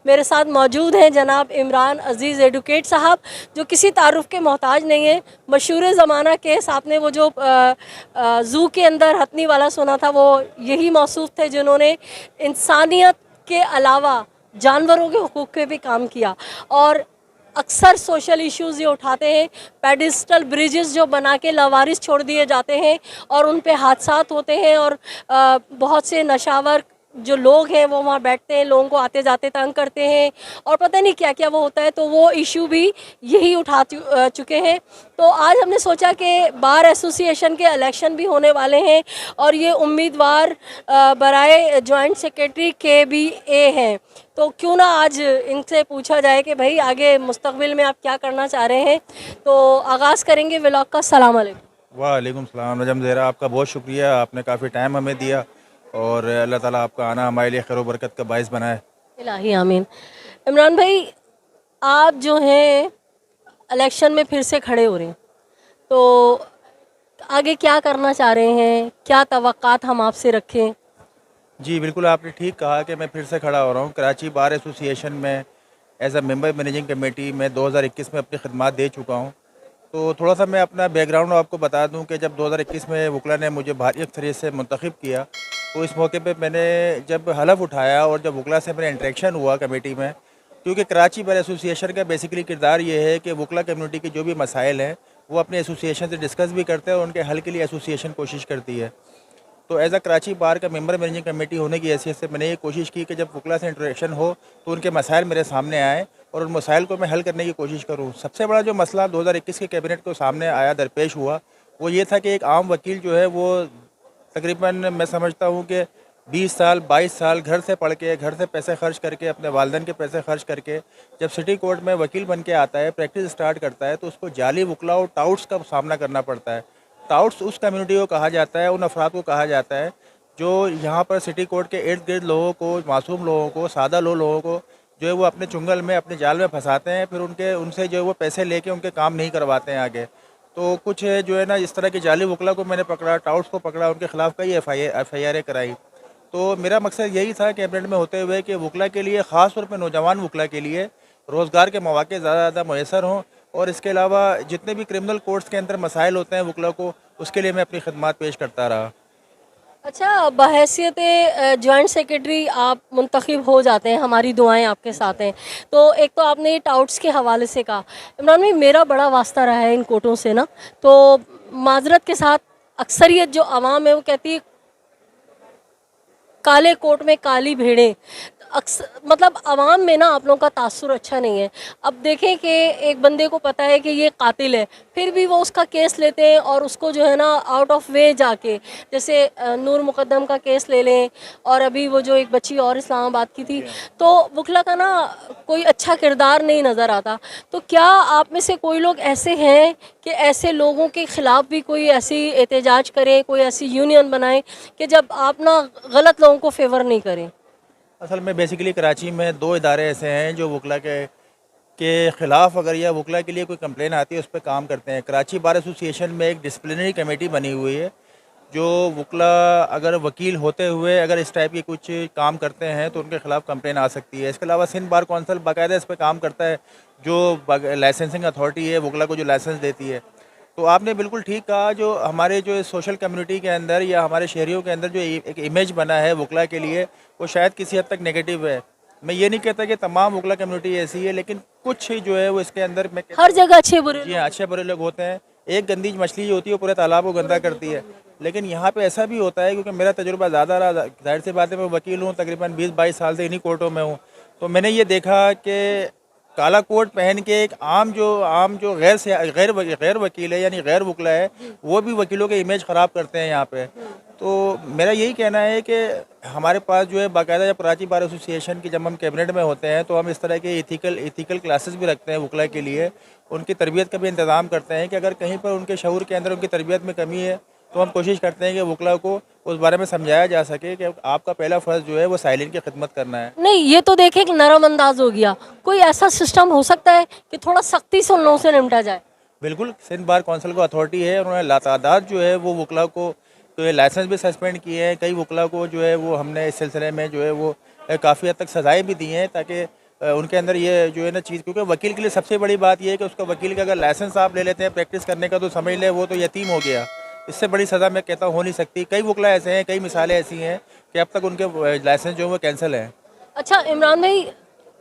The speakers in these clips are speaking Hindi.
मेरे साथ मौजूद हैं जनाब इमरान अजीज़ एडवोकेट साहब, जो किसी तारुफ के मोहताज नहीं है। मशहूर ज़माना केस आपने वो जो ज़ू के अंदर हथनी वाला सुना था, वो यही मौसूफ थे जिन्होंने इंसानियत के अलावा जानवरों के हुकूक़ पे भी काम किया। और अक्सर सोशल इश्यूज़ ये उठाते हैं, पेडिस्टल ब्रिजेस जो बना के लावारिस छोड़ दिए जाते हैं और उन पे हादसात होते हैं, और बहुत से नशावर जो लोग हैं वो वहाँ बैठते हैं, लोगों को आते जाते तंग करते हैं, और पता नहीं क्या क्या वो होता है। तो वो इशू भी यही उठा चुके हैं। तो आज हमने सोचा कि बार एसोसिएशन के इलेक्शन भी होने वाले हैं और ये उम्मीदवार बराए जॉइंट सेक्रेटरी KBA हैं, तो क्यों ना आज इनसे पूछा जाए कि भाई आगे मुस्तकबिल में आप क्या करना चाह रहे हैं। तो आगाज़ करेंगे व्लॉग का। सलाम अलैकुम। वालेकुम सलाम। नजम ज़हरा, आपका बहुत शुक्रिया, आपने काफ़ी टाइम हमें दिया और अल्लाह ताला आपका आना हमारे लिए खैर व बरकत का बाइस बनाए। इलाही आमीन। इमरान भाई, आप जो हैं इलेक्शन में फिर से खड़े हो रहे हैं, तो आगे क्या करना चाह रहे हैं, क्या तवक्कात हम आपसे रखें? जी बिल्कुल, आपने ठीक कहा कि मैं फिर से खड़ा हो रहा हूँ। कराची बार एसोसिएशन में as a member managing committee में 2021 में अपनी खिदमत दे चुका हूँ। तो थोड़ा सा मैं अपना बैकग्राउंड आपको बता दूं कि जब 2021 में वकला ने मुझे भारी अक्सरियत से मुंतखब किया, तो इस मौके पे मैंने जब हलफ उठाया और जब वकला से मेरा इंटरेक्शन हुआ कमेटी में, क्योंकि कराची बार एसोसिएशन का बेसिकली किरदार ये है कि वकला कम्युनिटी के जो भी मसाइल हैं वो अपने एसोसिएशन से डिस्कस भी करते हैं और उनके हल के लिए एसोसिएशन कोशिश करती है। तो एज़ अ कराची बार का मेंबर मैनेजिंग कमेटी होने की हैसियत से मैंने ये कोशिश की कि जब वकला से इंटरेक्शन हो तो उनके मसाइल मेरे सामने आए और उन मसाइल को मैं हल करने की कोशिश करूँ। सबसे बड़ा जो मसला 2021 के कैबिनेट को सामने आया, दरपेश हुआ, वो ये था कि एक आम वकील जो है वो तकरीबन मैं समझता हूँ कि 20 साल 22 साल घर से पढ़ के, घर से पैसे खर्च करके, अपने वालदेन के पैसे खर्च करके जब सिटी कोर्ट में वकील बन के आता है, प्रैक्टिस स्टार्ट करता है, तो उसको जाली वकला और टाउट्स का सामना करना पड़ता है। टाउट्स उस कम्युनिटी को कहा जाता है, उन अफराद को कहा जाता है जो यहाँ पर सिटी कोर्ट के इर्द गिर्द लोगों को, मासूम लोगों को, सादा लोगों को जो है वो अपने चुंगल में, अपने जाल में फंसाते हैं, फिर उनसे जो है वो पैसे लेके उनके काम नहीं करवाते हैं आगे। तो कुछ जो है ना इस तरह के जाली वकला को मैंने पकड़ा, टाउट्स को पकड़ा, उनके खिलाफ कई FIR कराई। तो मेरा मकसद यही था कैबिनेट में होते हुए कि वकला के लिए, ख़ास तौर पर नौजवान वकला के लिए रोज़गार के मौके ज़्यादा मैसर हों, और इसके अलावा जितने भी क्रिमिनल कोर्ट्स के अंदर मसाइल होते हैं वकला को, उसके लिए मैं अपनी खदमात पेश करता रहा। अच्छा, बहैसियत जॉइंट सेक्रेटरी आप मुंतखब हो जाते हैं, हमारी दुआएं आपके साथ हैं। तो एक तो आपने ये टाउट्स के हवाले से कहा, इमरान भाई मेरा बड़ा वास्ता रहा है इन कोर्टों से ना, तो माजरत के साथ अक्सरियत जो आवाम है वो कहती है काले कोट में काली भेड़ें। अक्सर मतलब आवाम में ना आप लोगों का तासुर अच्छा नहीं है। अब देखें कि एक बंदे को पता है कि ये कातिल है, फिर भी वो उसका केस लेते हैं और उसको जो है ना आउट ऑफ वे जाके, जैसे नूर मुकद्दम का केस ले लें, और अभी वो जो एक बच्ची और इस्लामाबाद की थी, तो वकला का ना कोई अच्छा किरदार नहीं नज़र आता। तो क्या आप में से कोई लोग ऐसे हैं कि ऐसे लोगों के ख़िलाफ़ भी कोई ऐसी एहतजाज करें, कोई ऐसी यूनियन बनाएं कि जब आप ना गलत लोगों को फेवर नहीं करें? असल में बेसिकली कराची में 2 इदारे ऐसे हैं जो वकला के ख़िलाफ़ अगर या वकला के लिए कोई कंप्लेन आती है उस पर काम करते हैं। कराची बार एसोसिएशन में एक डिसिप्लिनरी कमेटी बनी हुई है, जो वकला अगर वकील होते हुए अगर इस टाइप के कुछ काम करते हैं तो उनके ख़िलाफ़ कंप्लेन आ सकती है। इसके अलावा सिंध बार कौंसिल बाकायदा इस पर काम करता है, जो लाइसेंसिंग अथॉरिटी है वकला को जो लाइसेंस देती है। तो आपने बिल्कुल ठीक कहा, जो हमारे जो सोशल कम्युनिटी के अंदर या हमारे शहरियों के अंदर जो एक इमेज बना है वकला के लिए, वो शायद किसी हद तक नेगेटिव है। मैं ये नहीं कहता कि तमाम वकला कम्युनिटी ऐसी है, लेकिन कुछ ही जो है वो इसके अंदर मैं हर जगह अच्छे बुरे जी लोग हाँ, हैं। अच्छे बुरे लोग होते हैं। एक गंदी मछली जो होती है वो पूरे तालाब को गंदा करती है। लेकिन यहाँ पे ऐसा भी होता है, क्योंकि मेरा तजुर्बा ज़्यादा रहा, जाहिर सी बात है मैं वकील हूँ, तकरीबन 20-22 साल से इन्हीं कोर्टों में हूँ। तो मैंने ये देखा कि काला कोट पहन के एक आम जो गैर वकील है, यानी गैर वकला है, वो भी वकीलों के इमेज ख़राब करते हैं यहाँ पे। तो मेरा यही कहना है कि हमारे पास जो है बाकायदा, जब कराची बार एसोसिएशन की जब हम कैबिनेट में होते हैं तो हम इस तरह के इथिकल क्लासेस भी रखते हैं वकला के लिए। उनकी तरबियत का भी इंतज़ाम करते हैं कि अगर कहीं पर उनके शऊर के अंदर उनकी तरबियत में कमी है तो हम कोशिश करते हैं कि वकला को उस बारे में समझाया जा सके कि आपका पहला फ़र्ज़ जो है वो साइलिन की खिदमत करना है। नहीं, ये तो देखें कि नरम अंदाज हो गया। कोई ऐसा सिस्टम हो सकता है कि थोड़ा सख्ती से उन लोगों से निपटा जाए? बिल्कुल, सिंध बार कौंसिल को अथॉरिटी है, उन्होंने लातादाद जो है वो वकला को तो ये लाइसेंस भी सस्पेंड किए हैं। कई वकला को जो है वो हमने इस सिलसिले में जो है वो काफ़ी हद तक सज़ाएँ भी दी हैं, ताकि उनके अंदर ये जो है ना चीज़, क्योंकि वकील के लिए सबसे बड़ी बात ये है कि उसका वकील का अगर लाइसेंस आप ले लेते हैं प्रैक्टिस करने का, तो समझ ले वो तो यतीम हो गया। इससे बड़ी सज़ा मैं कहता हूँ हो नहीं सकती। कई वकला ऐसे हैं, कई मिसालें ऐसी हैं कि अब तक उनके लाइसेंस जो है वो कैंसिल हैं। अच्छा इमरान भाई,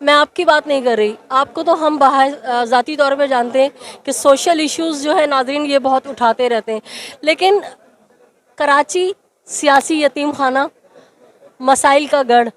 मैं आपकी बात नहीं कर रही, आपको तो हम बाहर ज़ाती तौर पे जानते हैं कि सोशल इश्यूज़ जो है नाज़रीन ये बहुत उठाते रहते हैं, लेकिन कराची सियासी यतीम खाना, मसाइल का गढ़,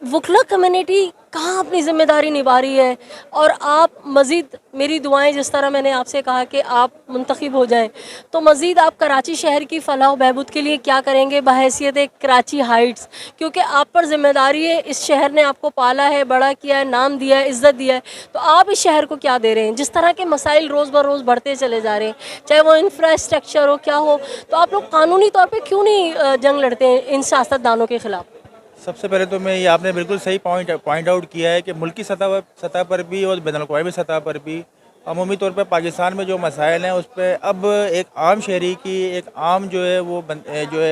वकला कम्युनिटी कहाँ अपनी ज़िम्मेदारी निभा रही है? और आप मज़ीद, मेरी दुआएं, जिस तरह मैंने आपसे कहा कि आप मुंतखब हो जाएं, तो मज़ीद आप कराची शहर की फ़लाह बहबूद के लिए क्या करेंगे बहैसियत एक कराची हाइट्स? क्योंकि आप पर ज़िम्मेदारी है, इस शहर ने आपको पाला है, बड़ा किया है, नाम दिया है, इज़्ज़त दिया है, तो आप इस शहर को क्या दे रहे हैं? जिस तरह के मसाइल रोज़ ब रोज़ बढ़ते चले जा रहे हैं, चाहे वो इंफ्रास्ट्रक्चर हो, क्या हो, तो आप लोग कानूनी तौर पर क्यों नहीं जंग लड़ते हैं इन सियासतदानों के ख़िलाफ़? सबसे पहले तो मैं ये, आपने बिल्कुल सही पॉइंट आउट किया है कि मुल्की सतह पर भी और बैनुल-अक़वामी सतह पर भी अमूमी तौर पर पाकिस्तान में जो मसाइल हैं उस पर अब एक आम शहरी की, एक आम जो है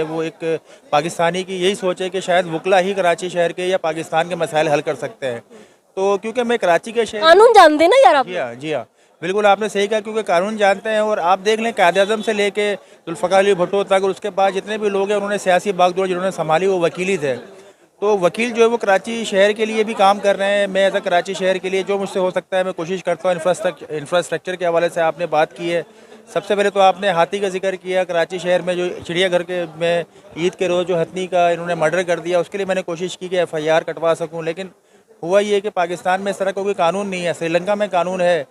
वो एक पाकिस्तानी की यही सोच है कि शायद वकला ही कराची शहर के या पाकिस्तान के मसाइल हल कर सकते हैं। तो क्योंकि मैं कराची के शहर, कानून जानते हैं ना यार आप? जी हाँ, बिल्कुल आपने सही कहा, क्योंकि कानून जानते हैं। और आप देख लें कायद-ए-आज़म से लेके जुल्फ़िकार अली भुट्टो तक और उसके बाद जितने भी लोग हैं उन्होंने सियासी बागडोर जिन्होंने संभाली वो वकील ही थे। तो वकील जो है वो कराची शहर के लिए भी काम कर रहे हैं। मैं एज़ अ कराची शहर के लिए जो मुझसे हो सकता है मैं कोशिश करता हूँ। इंफ्रास्ट्रक्चर के हवाले से आपने बात की है, सबसे पहले तो आपने हाथी का जिक्र किया। कराची शहर में जो चिड़ियाघर के में ईद के रोज़ जो हथनी का इन्होंने मर्डर कर दिया, उसके लिए मैंने कोशिश की कि FIR कटवा सकूँ, लेकिन हुआ ये कि पाकिस्तान में इस तरह का कोई कानून नहीं है। श्रीलंका में कानून है।